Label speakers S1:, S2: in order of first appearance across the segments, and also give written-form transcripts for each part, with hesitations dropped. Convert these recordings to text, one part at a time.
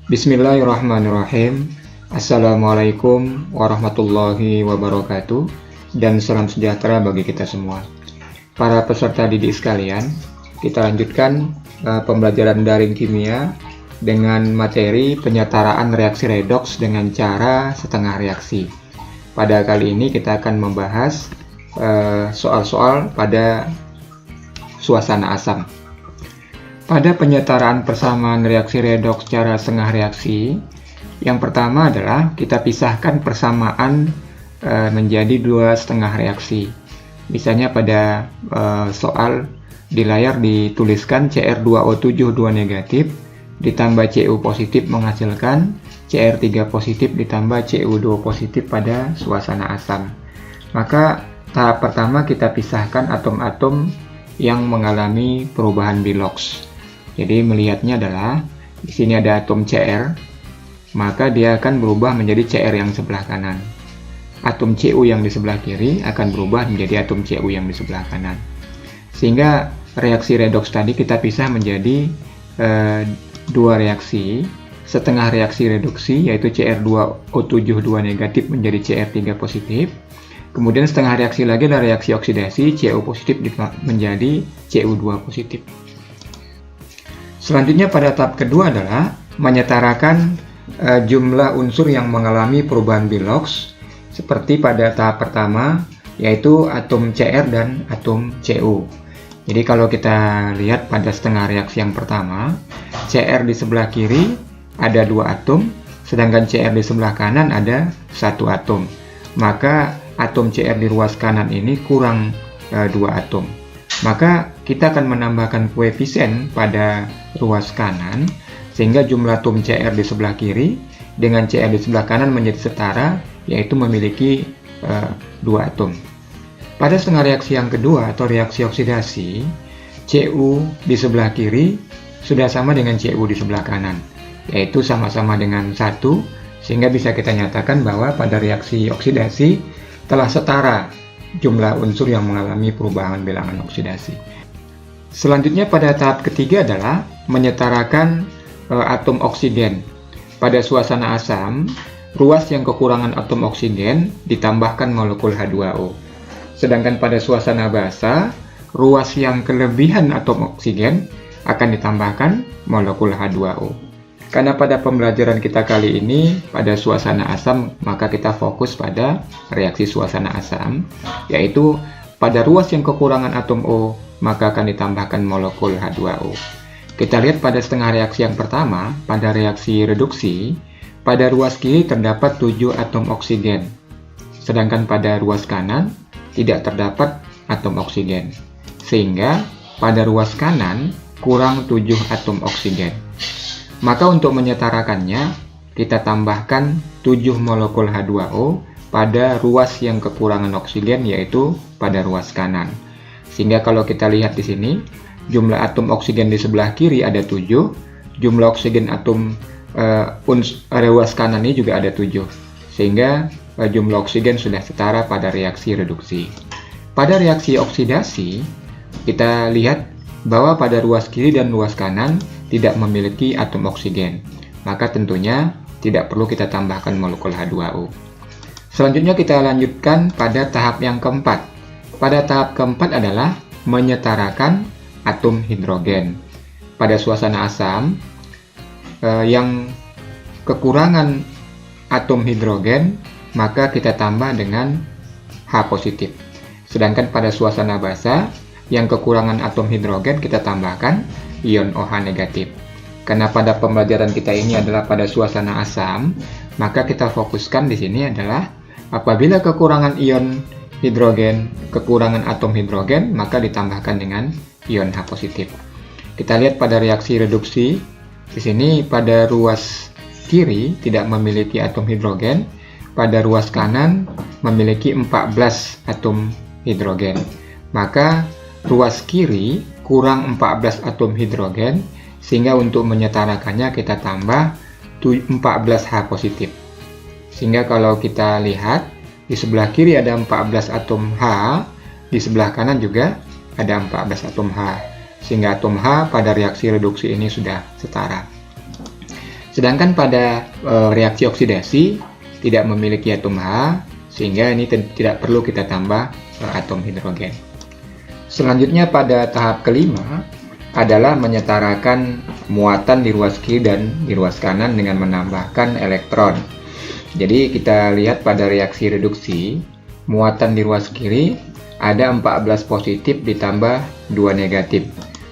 S1: Bismillahirrahmanirrahim. Assalamualaikum warahmatullahi wabarakatuh, dan salam sejahtera bagi kita semua. Para peserta didik sekalian, kita lanjutkan pembelajaran daring kimia dengan materi penyetaraan reaksi redoks dengan cara setengah reaksi. Pada kali ini kita akan membahas soal-soal pada suasana asam. Pada penyetaraan persamaan reaksi redoks secara setengah reaksi, yang pertama adalah kita pisahkan persamaan menjadi dua setengah reaksi. Misalnya pada soal di layar dituliskan Cr2O7 2 negatif ditambah Cu positif menghasilkan Cr3 positif ditambah Cu2 positif pada suasana asam. Maka tahap pertama kita pisahkan atom-atom yang mengalami perubahan Bilox. Jadi melihatnya adalah di sini ada atom Cr, maka dia akan berubah menjadi Cr yang sebelah kanan. Atom Cu yang di sebelah kiri akan berubah menjadi atom Cu yang di sebelah kanan. Sehingga reaksi redoks tadi kita pisah menjadi dua reaksi, setengah reaksi reduksi yaitu Cr2O7 2 negatif menjadi Cr3 positif. Kemudian setengah reaksi lagi adalah reaksi oksidasi, Cu positif menjadi Cu2 positif. Selanjutnya pada tahap kedua adalah menyetarakan jumlah unsur yang mengalami perubahan Bilox seperti pada tahap pertama yaitu atom Cr dan atom Cu. Jadi kalau kita lihat pada setengah reaksi yang pertama, Cr di sebelah kiri ada dua atom, sedangkan Cr di sebelah kanan ada satu atom. Maka atom Cr di ruas kanan ini kurang dua atom. Maka kita akan menambahkan koefisien pada ruas kanan sehingga jumlah atom Cr di sebelah kiri dengan Cr di sebelah kanan menjadi setara, yaitu memiliki dua atom. Pada setengah reaksi yang kedua atau reaksi oksidasi, Cu di sebelah kiri sudah sama dengan Cu di sebelah kanan, yaitu sama-sama dengan 1, sehingga bisa kita nyatakan bahwa pada reaksi oksidasi telah setara jumlah unsur yang mengalami perubahan bilangan oksidasi. Selanjutnya pada tahap ketiga adalah menyetarakan atom oksigen. Pada suasana asam, ruas yang kekurangan atom oksigen ditambahkan molekul H2O. Sedangkan pada suasana basa, ruas yang kelebihan atom oksigen akan ditambahkan molekul H2O. Karena pada pembelajaran kita kali ini pada suasana asam, maka kita fokus pada reaksi suasana asam, yaitu pada ruas yang kekurangan atom O, maka akan ditambahkan molekul H2O. Kita lihat pada setengah reaksi yang pertama, pada reaksi reduksi, pada ruas kiri terdapat 7 atom oksigen, sedangkan pada ruas kanan tidak terdapat atom oksigen, sehingga pada ruas kanan kurang 7 atom oksigen. Maka untuk menyetarakannya, kita tambahkan 7 molekul H2O pada ruas yang kekurangan oksigen, yaitu pada ruas kanan. Sehingga kalau kita lihat di sini, jumlah atom oksigen di sebelah kiri ada 7, jumlah oksigen atom ruas kanan ini juga ada 7. Sehingga jumlah oksigen sudah setara pada reaksi reduksi. Pada reaksi oksidasi, kita lihat bahwa pada ruas kiri dan ruas kanan tidak memiliki atom oksigen, maka tentunya tidak perlu kita tambahkan molekul H2O. Selanjutnya kita lanjutkan pada tahap yang keempat. Pada tahap keempat adalah menyetarakan atom hidrogen. Pada suasana asam yang kekurangan atom hidrogen, maka kita tambah dengan H positif. Sedangkan pada suasana basa yang kekurangan atom hidrogen kita tambahkan ion OH negatif. Karena pada pembelajaran kita ini adalah pada suasana asam, maka kita fokuskan di sini adalah apabila kekurangan ion hidrogen, kekurangan atom hidrogen, maka ditambahkan dengan ion H positif. Kita lihat pada reaksi reduksi, di sini pada ruas kiri tidak memiliki atom hidrogen, pada ruas kanan memiliki 14 atom hidrogen. Maka ruas kiri kurang 14 atom hidrogen, sehingga untuk menyetarakannya kita tambah 14H positif. Sehingga kalau kita lihat di sebelah kiri ada 14 atom H, di sebelah kanan juga ada 14 atom H. Sehingga atom H pada reaksi reduksi ini sudah setara. Sedangkan pada reaksi oksidasi tidak memiliki atom H, sehingga ini tidak perlu kita tambah atom hidrogen. Selanjutnya pada tahap kelima adalah menyetarakan muatan di ruas kiri dan di ruas kanan dengan menambahkan elektron. Jadi kita lihat pada reaksi reduksi, muatan di ruas kiri ada 14 positif ditambah 2 negatif.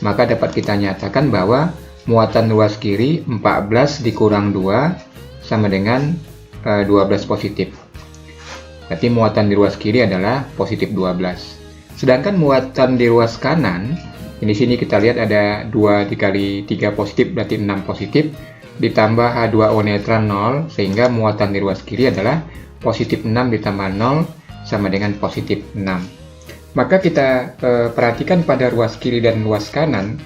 S1: Maka dapat kita nyatakan bahwa muatan ruas kiri 14 dikurang 2 sama dengan 12 positif. Berarti muatan di ruas kiri adalah positif 12. Sedangkan muatan di ruas kanan, di sini kita lihat ada 2 dikali 3 positif berarti 6 positif, ditambah H2O netral 0, sehingga muatan di ruas kiri adalah positif 6 ditambah 0 sama dengan positif 6. Maka kita perhatikan pada ruas kiri dan ruas kanan,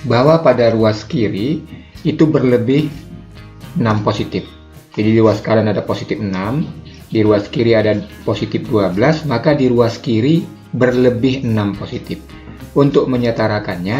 S1: bahwa pada ruas kiri itu berlebih 6 positif. Jadi di ruas kanan ada positif 6, di ruas kiri ada positif 12, maka di ruas kiri berlebih 6 positif. Untuk menyetarakannya,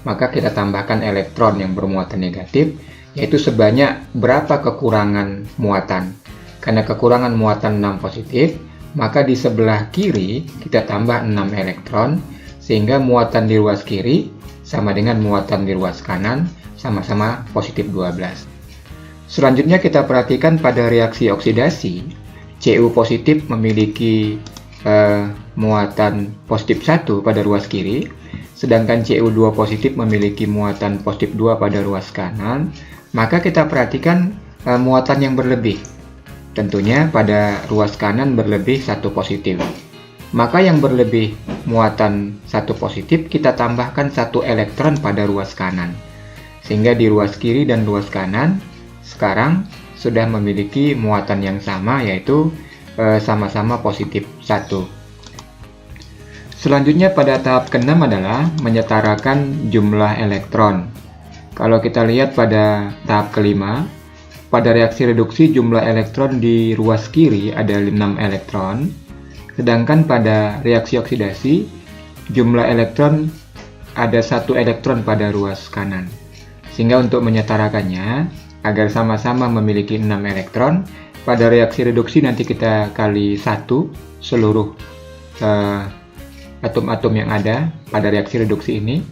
S1: maka kita tambahkan elektron yang bermuatan negatif, yaitu sebanyak berapa kekurangan muatan. Karena kekurangan muatan 6 positif, maka di sebelah kiri kita tambah 6 elektron, sehingga muatan di ruas kiri sama dengan muatan di ruas kanan, sama-sama positif 12. Selanjutnya kita perhatikan pada reaksi oksidasi, Cu positif memiliki muatan positif 1 pada ruas kiri, sedangkan Cu2 positif memiliki muatan positif 2 pada ruas kanan. Maka kita perhatikan muatan yang berlebih. Tentunya pada ruas kanan berlebih 1 positif. Maka yang berlebih muatan 1 positif kita tambahkan 1 elektron pada ruas kanan. Sehingga di ruas kiri dan ruas kanan sekarang sudah memiliki muatan yang sama, yaitu sama-sama positif 1. Selanjutnya pada tahap ke-6 adalah menyetarakan jumlah elektron. Kalau kita lihat pada tahap kelima, pada reaksi reduksi jumlah elektron di ruas kiri ada 6 elektron, sedangkan pada reaksi oksidasi jumlah elektron ada 1 elektron pada ruas kanan. Sehingga untuk menyetarakannya, agar sama-sama memiliki 6 elektron, pada reaksi reduksi nanti kita kali 1 seluruh atom-atom yang ada pada reaksi reduksi ini,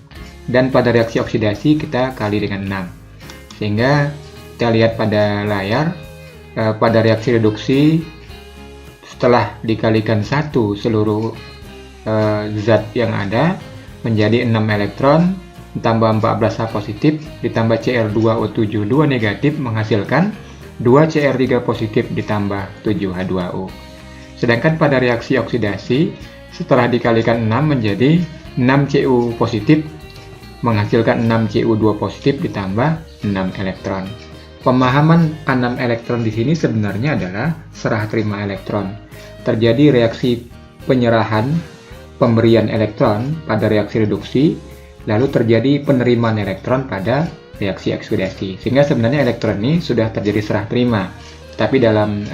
S1: dan pada reaksi oksidasi kita kali dengan 6. Sehingga kita lihat pada layar, pada reaksi reduksi setelah dikalikan 1 seluruh zat yang ada menjadi 6 elektron ditambah 14 H positif ditambah Cr2O7 2 negatif menghasilkan 2 Cr3 positif ditambah 7 H2O. Sedangkan pada reaksi oksidasi setelah dikalikan 6 menjadi 6 Cu positif menghasilkan 6 Cu2 positif ditambah 6 elektron. Pemahaman 6 elektron di sini sebenarnya adalah serah terima elektron. Terjadi reaksi penyerahan pemberian elektron pada reaksi reduksi, lalu terjadi penerimaan elektron pada reaksi oksidasi. Sehingga sebenarnya elektron ini sudah terjadi serah terima. Tapi dalam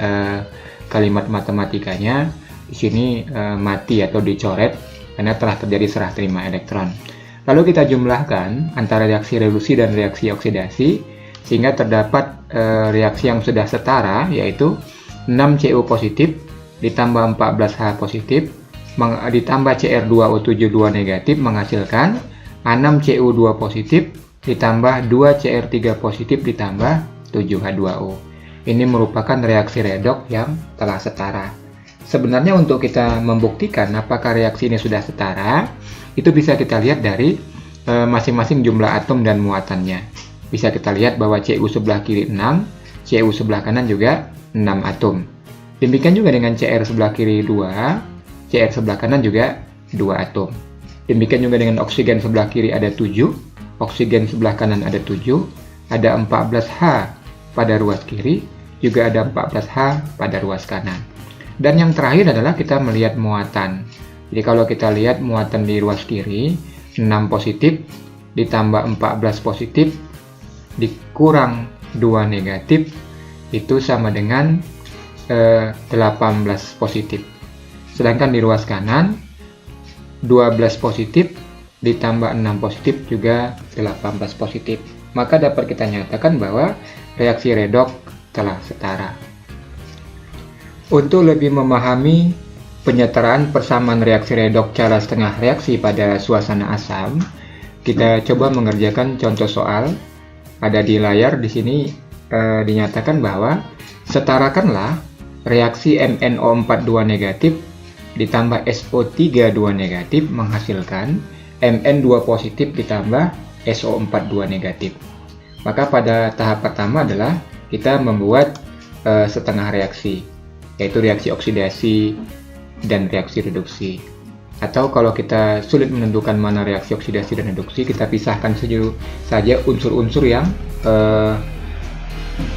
S1: kalimat matematikanya di sini mati atau dicoret karena telah terjadi serah terima elektron. Lalu kita jumlahkan antara reaksi reduksi dan reaksi oksidasi sehingga terdapat reaksi yang sudah setara, yaitu 6 Cu positif ditambah 14 H positif ditambah Cr2O7 2 negatif menghasilkan 6 Cu2 positif ditambah 2 Cr3 positif ditambah 7 H2O. Ini merupakan reaksi redoks yang telah setara. Sebenarnya untuk kita membuktikan apakah reaksi ini sudah setara, itu bisa kita lihat dari masing-masing jumlah atom dan muatannya. Bisa kita lihat bahwa Cu sebelah kiri 6, Cu sebelah kanan juga 6 atom. Demikian juga dengan Cr sebelah kiri 2, Cr sebelah kanan juga 2 atom. Demikian juga dengan oksigen sebelah kiri ada 7, oksigen sebelah kanan ada 7, ada 14H pada ruas kiri, juga ada 14H pada ruas kanan. Dan yang terakhir adalah kita melihat muatan. Jadi kalau kita lihat muatan di ruas kiri, 6 positif ditambah 14 positif dikurang 2 negatif, itu sama dengan 18 positif. Sedangkan di ruas kanan, 12 positif ditambah 6 positif juga 18 positif. Maka dapat kita nyatakan bahwa reaksi redoks telah setara. Untuk lebih memahami penyetaraan persamaan reaksi redoks cara setengah reaksi pada suasana asam, kita coba mengerjakan contoh soal. Ada di layar di sini dinyatakan bahwa setarakanlah reaksi MnO42 negatif ditambah SO32 negatif menghasilkan Mn2 positif ditambah SO42 negatif. Maka pada tahap pertama adalah kita membuat setengah reaksi, yaitu reaksi oksidasi dan reaksi reduksi. Atau kalau kita sulit menentukan mana reaksi oksidasi dan reduksi, kita pisahkan saja unsur-unsur yang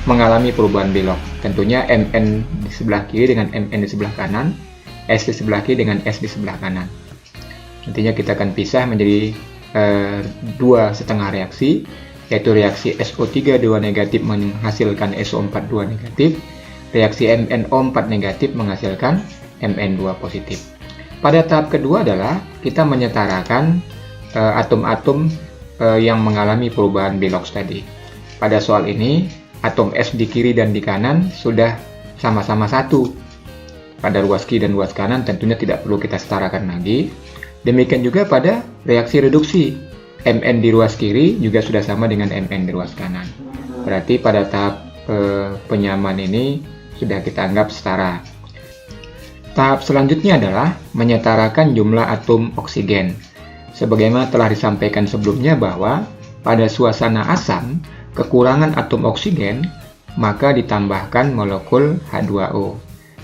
S1: mengalami perubahan belok. Tentunya Mn di sebelah kiri dengan Mn di sebelah kanan, S di sebelah kiri dengan S di sebelah kanan. Nantinya kita akan pisah menjadi dua setengah reaksi, yaitu reaksi SO32 negatif menghasilkan SO42 negatif, reaksi MnO4 negatif menghasilkan Mn2 positif. Pada tahap kedua adalah kita menyetarakan atom-atom yang mengalami perubahan belok tadi. Pada soal ini, atom S di kiri dan di kanan sudah sama-sama satu. Pada ruas kiri dan ruas kanan tentunya tidak perlu kita setarakan lagi. Demikian juga pada reaksi reduksi. Mn di ruas kiri juga sudah sama dengan Mn di ruas kanan. Berarti pada tahap penyamaan ini sudah kita anggap setara. Tahap selanjutnya adalah menyetarakan jumlah atom oksigen. Sebagaimana telah disampaikan sebelumnya bahwa pada suasana asam, kekurangan atom oksigen maka ditambahkan molekul H2O.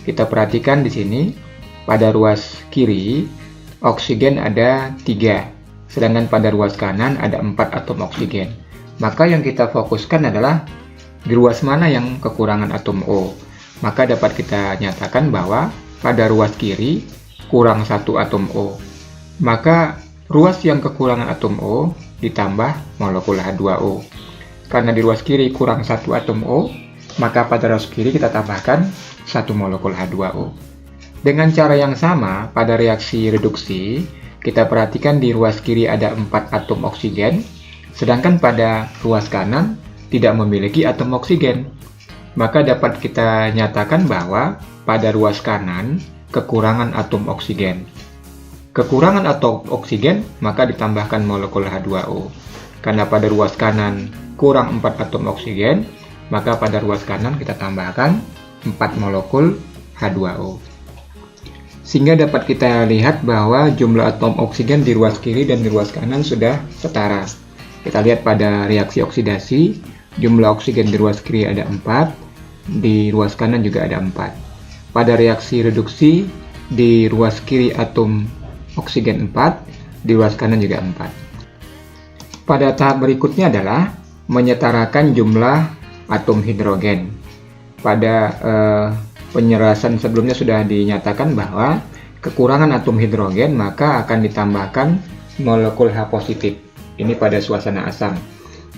S1: Kita perhatikan di sini, pada ruas kiri, oksigen ada 3, sedangkan pada ruas kanan ada 4 atom oksigen. Maka yang kita fokuskan adalah di ruas mana yang kekurangan atom O. Maka dapat kita nyatakan bahwa pada ruas kiri kurang 1 atom O. Maka ruas yang kekurangan atom O ditambah molekul H2O. Karena di ruas kiri kurang 1 atom O, maka pada ruas kiri kita tambahkan 1 molekul H2O. Dengan cara yang sama, pada reaksi reduksi, kita perhatikan di ruas kiri ada 4 atom oksigen, sedangkan pada ruas kanan tidak memiliki atom oksigen. Maka dapat kita nyatakan bahwa pada ruas kanan kekurangan atom oksigen. Kekurangan atom oksigen maka ditambahkan molekul H2O. Karena pada ruas kanan kurang 4 atom oksigen, maka pada ruas kanan kita tambahkan 4 molekul H2O. Sehingga dapat kita lihat bahwa jumlah atom oksigen di ruas kiri dan di ruas kanan sudah setara. Kita lihat pada reaksi oksidasi, jumlah oksigen di ruas kiri ada 4, di ruas kanan juga ada 4. Pada reaksi reduksi, di ruas kiri atom oksigen 4, di ruas kanan juga 4. Pada tahap berikutnya adalah menyetarakan jumlah atom hidrogen. Pada penjelasan sebelumnya sudah dinyatakan bahwa kekurangan atom hidrogen maka akan ditambahkan molekul H positif. Ini pada suasana asam.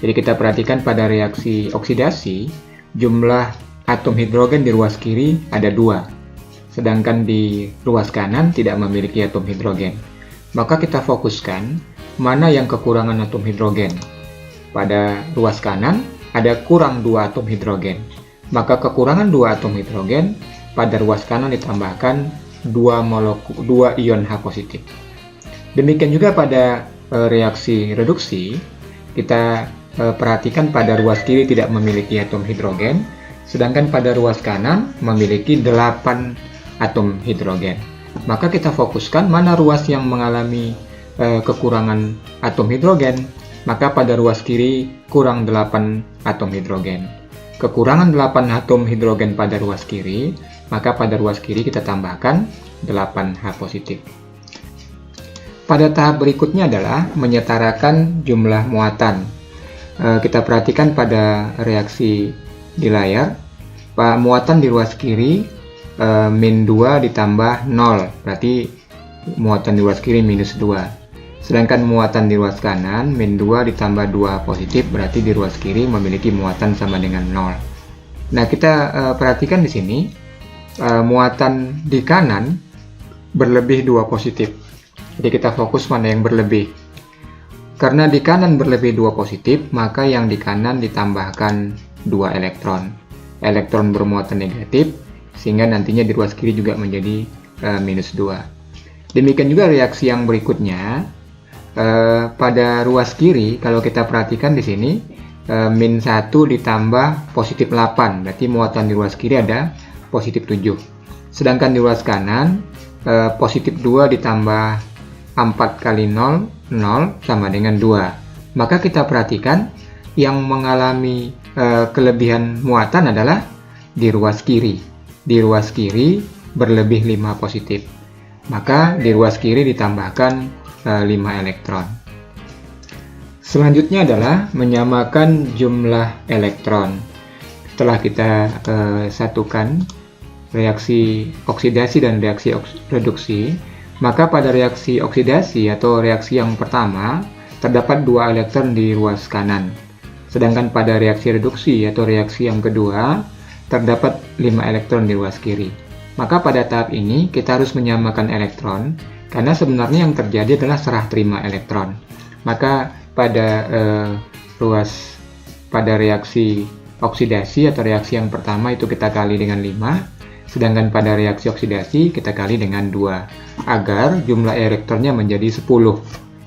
S1: Jadi kita perhatikan pada reaksi oksidasi, jumlah atom hidrogen di ruas kiri ada 2, sedangkan di ruas kanan tidak memiliki atom hidrogen. Maka kita fokuskan mana yang kekurangan atom hidrogen. Pada ruas kanan ada kurang 2 atom hidrogen. Maka kekurangan 2 atom hidrogen pada ruas kanan ditambahkan 2 ion H positif. Demikian juga pada reaksi reduksi, kita perhatikan pada ruas kiri tidak memiliki atom hidrogen, sedangkan pada ruas kanan memiliki 8 atom hidrogen. Maka kita fokuskan mana ruas yang mengalami kekurangan atom hidrogen. Maka pada ruas kiri kurang 8 atom hidrogen. Kekurangan 8 atom hidrogen pada ruas kiri, maka pada ruas kiri kita tambahkan 8H positif. Pada tahap berikutnya adalah menyetarakan jumlah muatan. Kita perhatikan pada reaksi di layar, muatan di ruas kiri min 2 ditambah 0, berarti muatan di ruas kiri minus 2. Sedangkan muatan di ruas kanan, min 2 ditambah 2 positif, berarti di ruas kiri memiliki muatan sama dengan 0. Nah, kita perhatikan di sini, muatan di kanan berlebih 2 positif. Jadi kita fokus mana yang berlebih. Karena di kanan berlebih 2 positif, maka yang di kanan ditambahkan 2 elektron. Elektron bermuatan negatif, sehingga nantinya di ruas kiri juga menjadi minus 2. Demikian juga reaksi yang berikutnya. Pada ruas kiri, kalau kita perhatikan di sini, min 1 ditambah positif 8, berarti muatan di ruas kiri ada positif 7. Sedangkan di ruas kanan, positif 2 ditambah 4 kali 0, 0 sama dengan 2. Maka kita perhatikan yang mengalami kelebihan muatan adalah di ruas kiri. Di ruas kiri berlebih 5 positif. Maka di ruas kiri ditambahkan 5 elektron. Selanjutnya adalah menyamakan jumlah elektron. Setelah kita satukan reaksi oksidasi dan reaksi reduksi, maka pada reaksi oksidasi atau reaksi yang pertama terdapat 2 elektron di ruas kanan. Sedangkan pada reaksi reduksi atau reaksi yang kedua terdapat 5 elektron di ruas kiri. Maka pada tahap ini kita harus menyamakan elektron karena sebenarnya yang terjadi adalah serah terima elektron. Maka pada reaksi oksidasi atau reaksi yang pertama itu kita kali dengan 5, sedangkan pada reaksi oksidasi kita kali dengan 2 agar jumlah elektronnya menjadi 10.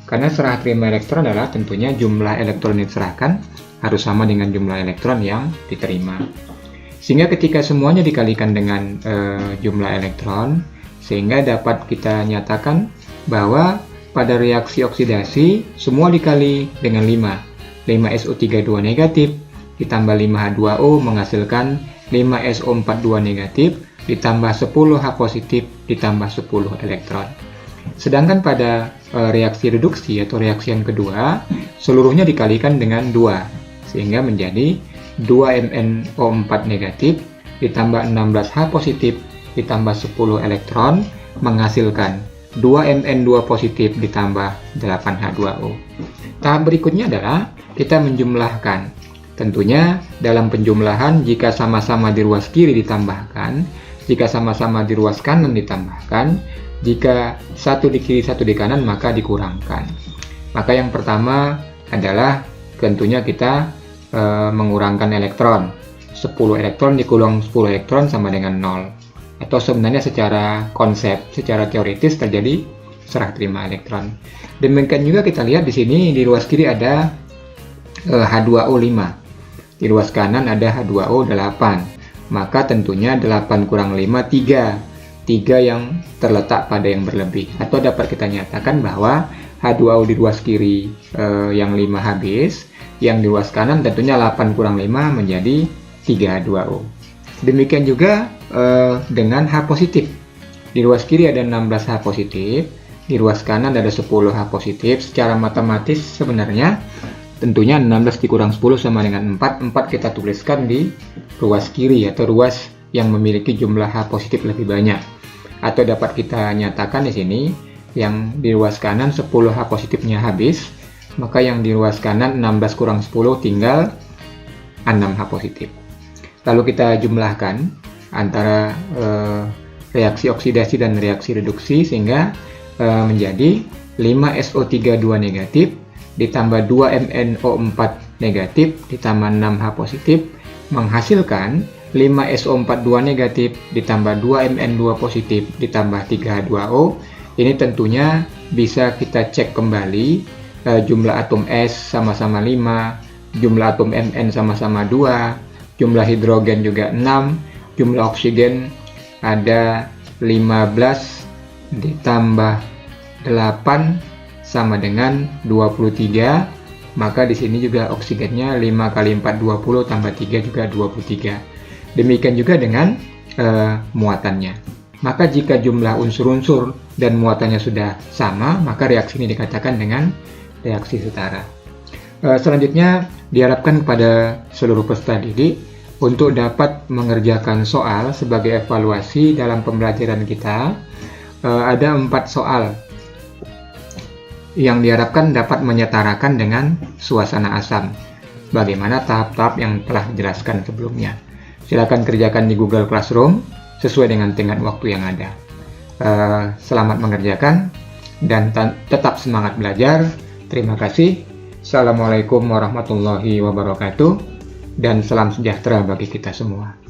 S1: Karena serah terima elektron adalah tentunya jumlah elektron yang diserahkan harus sama dengan jumlah elektron yang diterima. Sehingga ketika semuanya dikalikan dengan jumlah elektron, sehingga dapat kita nyatakan bahwa pada reaksi oksidasi semua dikali dengan 5. 5SO32 negatif ditambah 5H2O menghasilkan 5SO42 negatif ditambah 10H positif ditambah 10 elektron. Sedangkan pada reaksi reduksi atau reaksi yang kedua, seluruhnya dikalikan dengan 2. Sehingga menjadi 2MnO4 negatif ditambah 16H positif ditambah 10 elektron menghasilkan 2Mn2 positif ditambah 8H2O. Tahap berikutnya adalah kita menjumlahkan. Tentunya dalam penjumlahan jika sama-sama di ruas kiri ditambahkan, jika sama-sama di ruas kanan ditambahkan, jika satu di kiri satu di kanan maka dikurangkan. Maka yang pertama adalah tentunya kita mengurangkan elektron. 10 elektron dikurang 10 elektron sama dengan 0. Atau sebenarnya secara konsep, secara teoritis terjadi serah terima elektron. Demikian juga kita lihat di sini di ruas kiri ada H2O 5. Di ruas kanan ada H2O 8. Maka tentunya 8 kurang 5 3. 3 yang terletak pada yang berlebih. Atau dapat kita nyatakan bahwa H2O di ruas kiri yang 5 habis, yang di ruas kanan tentunya 8 kurang 5 menjadi 3H2O. Demikian juga dengan H positif. Di ruas kiri ada 16H positif, di ruas kanan ada 10H positif. Secara matematis sebenarnya tentunya 16 dikurang 10 sama dengan 4. 4 kita tuliskan di ruas kiri atau ruas yang memiliki jumlah H positif lebih banyak. Atau dapat kita nyatakan di sini yang di ruas kanan 10H positifnya habis, maka yang di ruas kanan 16 kurang 10 tinggal 6H positif. Lalu kita jumlahkan antara reaksi oksidasi dan reaksi reduksi sehingga menjadi 5SO32 negatif ditambah 2MnO4 negatif ditambah 6H positif menghasilkan 5SO42 negatif ditambah 2Mn2 positif ditambah 3H2O. Ini tentunya bisa kita cek kembali jumlah atom S sama-sama 5, jumlah atom Mn sama-sama 2, jumlah hidrogen juga 6, jumlah oksigen ada 15 ditambah 8 sama dengan 23. Maka di sini juga oksigennya 5 kali 4 20 tambah 3 juga 23. Demikian juga dengan muatannya. Maka jika jumlah unsur-unsur dan muatannya sudah sama, maka reaksi ini dikatakan dengan reaksi setara. Selanjutnya diharapkan kepada seluruh peserta didik untuk dapat mengerjakan soal sebagai evaluasi dalam pembelajaran kita. Ada 4 soal yang diharapkan dapat menyetarakan dengan suasana asam. Bagaimana tahap-tahap yang telah dijelaskan sebelumnya. Silakan kerjakan di Google Classroom sesuai dengan tenggat waktu yang ada. Selamat mengerjakan dan tetap semangat belajar. Terima kasih. Assalamualaikum warahmatullahi wabarakatuh. dan salam sejahtera bagi kita semua.